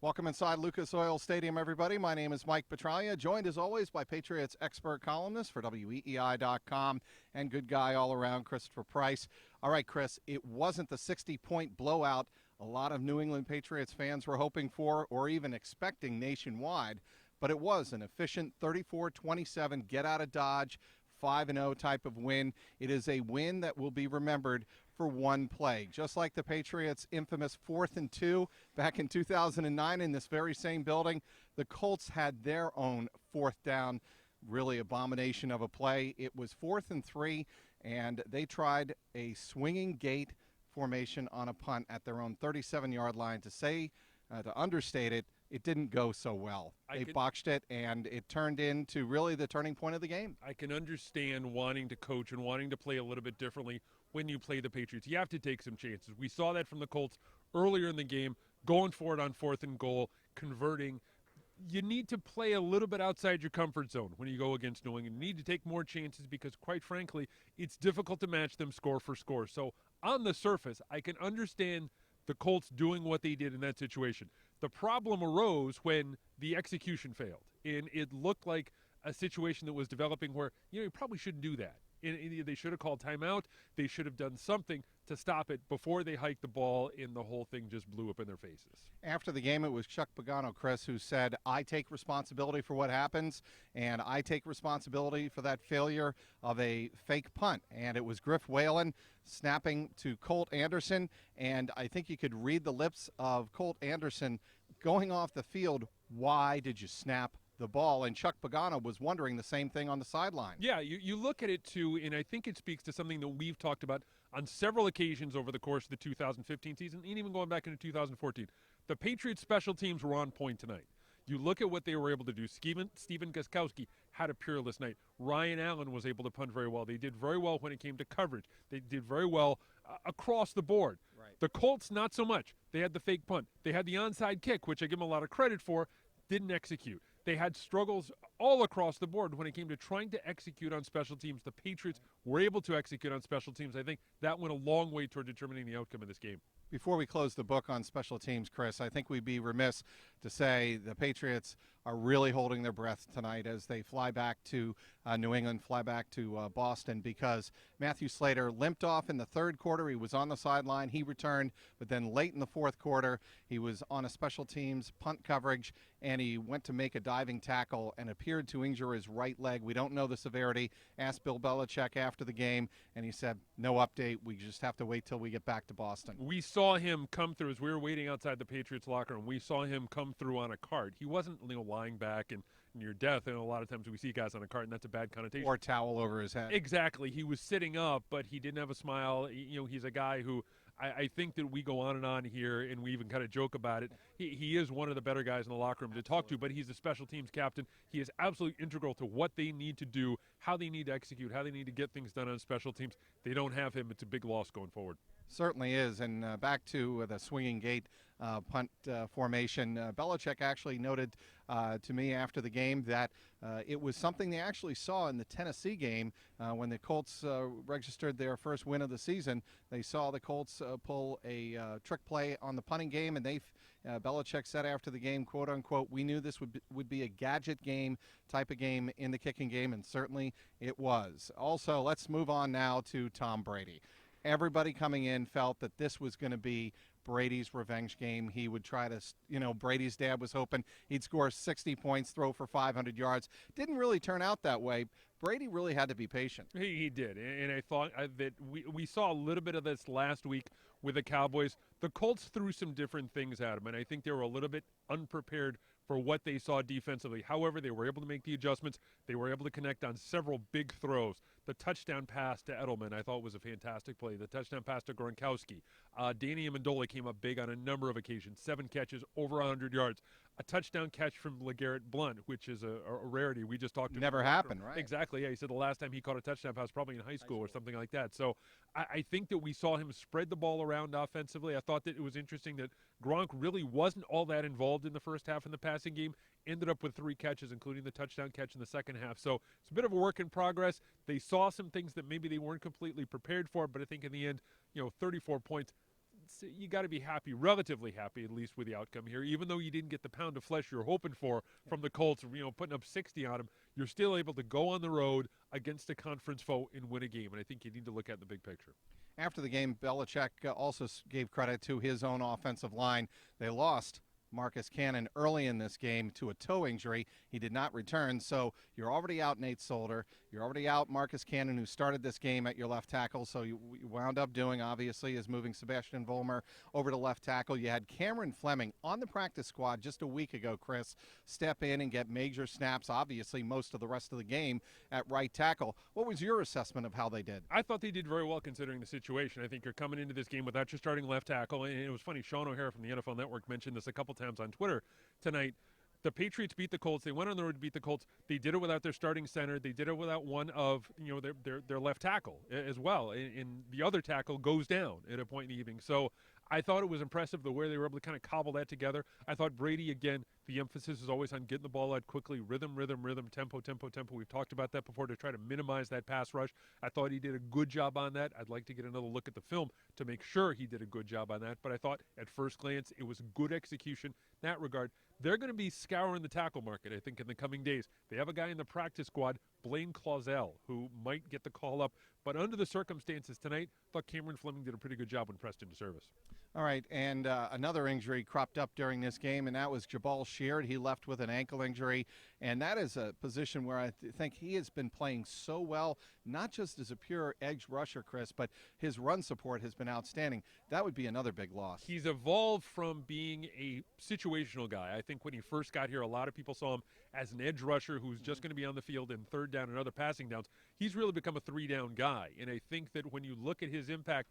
Welcome inside Lucas Oil Stadium, everybody. My name is Mike Petraglia, joined as always by Patriots expert columnist for WEEI.com and good guy all around, Christopher Price. All right, Chris, it wasn't the 60-point blowout a lot of New England Patriots fans were hoping for or even expecting nationwide, but it was an efficient 34-27 get out of Dodge, 5-0 type of win. It is a win that will be remembered for one play. Just like the Patriots' infamous 4th and 2 back in 2009 in this very same building, the Colts had their own 4th down, really abomination of a play. It was 4th and 3, and they tried a swinging gate formation on a punt at their own 37-yard line. To understate it, it didn't go so well. They botched it, and it turned into really the turning point of the game. I can understand wanting to coach and wanting to play a little bit differently when you play the Patriots. You have to take some chances. We saw that from the Colts earlier in the game, going for it on 4th and goal, converting. You need to play a little bit outside your comfort zone when you go against New England. You need to take more chances because, quite frankly, it's difficult to match them score for score. So on the surface, I can understand the Colts doing what they did in that situation. The problem arose when the execution failed, and it looked like a situation that was developing where, you probably shouldn't do that. They should have called timeout. They should have done something to stop it before they hiked the ball, and the whole thing just blew up in their faces. After the game, it was Chuck Pagano, Chris, who said, I take responsibility for what happens, and I take responsibility for that failure of a fake punt. And it was Griff Whalen snapping to Colt Anderson, and I think you could read the lips of Colt Anderson going off the field, why did you snap the ball? And Chuck Pagano was wondering the same thing on the sideline. Yeah, you look at it too, and I think it speaks to something that we've talked about on several occasions over the course of the 2015 season, and even going back into 2014. The Patriots special teams were on point tonight. You look at what they were able to do. Stephen Gostkowski had a peerless night. Ryan Allen was able to punt very well. They did very well when it came to coverage. They did very well across the board. Right. The Colts, not so much. They had the fake punt. They had the onside kick, which I give them a lot of credit for, didn't execute. They had struggles all across the board when it came to trying to execute on special teams. The Patriots were able to execute on special teams. I think that went a long way toward determining the outcome of this game. Before we close the book on special teams, Chris, I think we'd be remiss to say the Patriots are really holding their breath tonight as they fly back to New England, fly back to Boston, because Matthew Slater limped off in the third quarter. He was on the sideline. He returned, but then late in the fourth quarter, he was on a special teams punt coverage, and he went to make a diving tackle and appeared to injure his right leg. We don't know the severity. Asked Bill Belichick after the game, and he said, no update. We just have to wait till we get back to Boston. We saw him come through as we were waiting outside the Patriots locker room. We saw him come through on a cart. He wasn't lying back and near death. And a lot of times we see guys on a cart, and that's a bad connotation. Or a towel over his head. Exactly. He was sitting up, but he didn't have a smile. He's a guy who I think that we go on and on here, and we even kind of joke about it. He is one of the better guys in the locker room to talk to, but he's the special teams captain. He is absolutely integral to what they need to do, how they need to execute, how they need to get things done on special teams. They don't have him. It's a big loss going forward. Certainly is. And back to the swinging gate punt formation, Belichick actually noted to me after the game that it was something they actually saw in the Tennessee game when the Colts registered their first win of the season. They saw the Colts pull a trick play on the punting game, and Belichick said after the game, quote unquote, we knew this would be a gadget game type of game in the kicking game, and certainly it was. Also, let's move on now to Tom Brady. Everybody coming in felt that this was going to be Brady's revenge game. He would try to, Brady's dad was hoping he'd score 60 points, throw for 500 yards. Didn't really turn out that way. Brady really had to be patient. He did, and I thought that we saw a little bit of this last week with the Cowboys. The Colts threw some different things at him, and I think they were a little bit unprepared for what they saw defensively. However, they were able to make the adjustments. They were able to connect on several big throws. The touchdown pass to Edelman, I thought, was a fantastic play. The touchdown pass to Gronkowski. Danny Amendola came up big on a number of occasions. 7 catches, over 100 yards. A touchdown catch from LeGarrette Blount, which is a rarity. We just talked to him. Never happened, right? Exactly, yeah. He said the last time he caught a touchdown pass probably in high school or something like that. So I think that we saw him spread the ball around offensively. I thought that it was interesting that Gronk really wasn't all that involved in the first half in the passing game. Ended up with 3 catches, including the touchdown catch in the second half. So it's a bit of a work in progress. They saw some things that maybe they weren't completely prepared for, but I think in the end, 34 points, you got to be happy, relatively happy at least with the outcome here. Even though you didn't get the pound of flesh you're hoping for from the Colts, putting up 60 on them, you're still able to go on the road against a conference foe and win a game. And I think you need to look at the big picture. After the game, Belichick also gave credit to his own offensive line. They lost Marcus Cannon early in this game to a toe injury. He did not return, so you're already out Nate Solder. You're already out Marcus Cannon, who started this game at your left tackle, so you wound up doing, obviously, is moving Sebastian Vollmer over to left tackle. You had Cameron Fleming on the practice squad just a week ago, Chris, step in and get major snaps, obviously, most of the rest of the game at right tackle. What was your assessment of how they did? I thought they did very well considering the situation. I think you're coming into this game without your starting left tackle, and it was funny, Sean O'Hara from the NFL Network mentioned this a couple times on Twitter tonight. The Patriots beat the Colts. They went on the road to beat the Colts. They did it without their starting center. They did it without one of their left tackle as well. And the other tackle goes down at a point in the evening. So I thought it was impressive the way they were able to kind of cobble that together. I thought Brady, again, the emphasis is always on getting the ball out quickly, rhythm, tempo. We've talked about that before to try to minimize that pass rush. I thought he did a good job on that. I'd like to get another look at the film to make sure he did a good job on that. But I thought at first glance it was good execution in that regard. They're going to be scouring the tackle market, I think, in the coming days. They have a guy in the practice squad, Blaine Clausell, who might get the call up. But under the circumstances tonight, I thought Cameron Fleming did a pretty good job when pressed into service. All right, and another injury cropped up during this game, and that was Jabal Sheard. He left with an ankle injury, and that is a position where I think he has been playing so well, not just as a pure edge rusher, Chris, but his run support has been outstanding. That would be another big loss. He's evolved from being a situational guy. I think when he first got here, a lot of people saw him as an edge rusher who's just going to be on the field in third down and other passing downs. He's really become a three-down guy, and I think that when you look at his impact,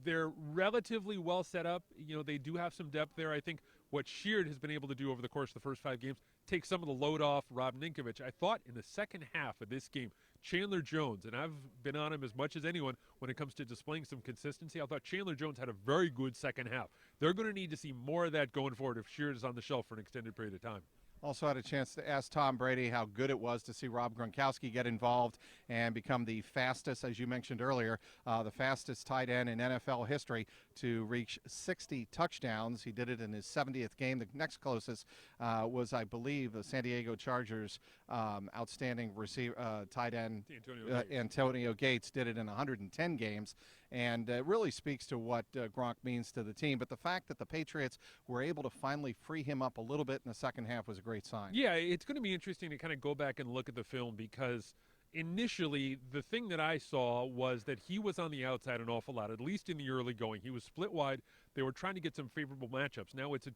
they're relatively well set up. They do have some depth there. I think what Sheard has been able to do over the course of the first 5 games, take some of the load off Rob Ninkovich. I thought in the second half of this game, Chandler Jones, and I've been on him as much as anyone when it comes to displaying some consistency, I thought Chandler Jones had a very good second half. They're going to need to see more of that going forward if Sheard is on the shelf for an extended period of time. Also had a chance to ask Tom Brady how good it was to see Rob Gronkowski get involved and become the fastest, as you mentioned earlier, the fastest tight end in NFL history to reach 60 touchdowns. He did it in his 70th game. The next closest was, I believe, the San Diego Chargers outstanding tight end Antonio Gates did it in 110 games. And it really speaks to what Gronk means to the team. But the fact that the Patriots were able to finally free him up a little bit in the second half was a great sign. Yeah, it's going to be interesting to kind of go back and look at the film because initially the thing that I saw was that he was on the outside an awful lot, at least in the early going. He was split wide. They were trying to get some favorable matchups. Now it's a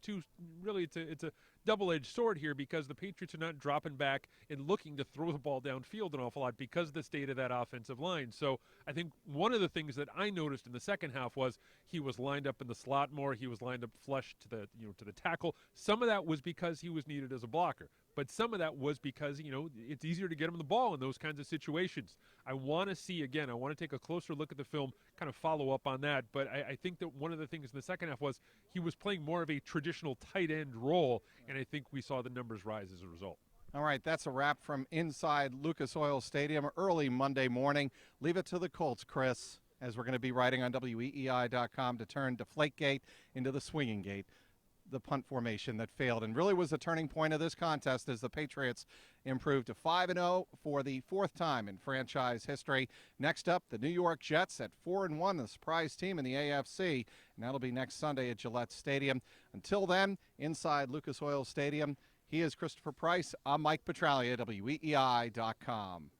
double-edged sword here because the Patriots are not dropping back and looking to throw the ball downfield an awful lot because of the state of that offensive line. So I think one of the things that I noticed in the second half was he was lined up in the slot more. He was lined up flush to the tackle. Some of that was because he was needed as a blocker. But some of that was because, it's easier to get him the ball in those kinds of situations. I want to see, again, I want to take a closer look at the film, kind of follow up on that. But I think that one of the things in the second half was he was playing more of a traditional tight end role, and I think we saw the numbers rise as a result. All right, that's a wrap from inside Lucas Oil Stadium early Monday morning. Leave it to the Colts, Chris, as we're going to be writing on WEEI.com to turn Deflategate into the swinging gate. The punt formation that failed and really was the turning point of this contest as the Patriots improved to 5-0 for the 4th time in franchise history. Next up, the New York Jets at 4-1, the surprise team in the AFC, and that'll be next Sunday at Gillette Stadium. Until then, inside Lucas Oil Stadium, he is Christopher Price. I'm Mike Petraglia, WEEI.com.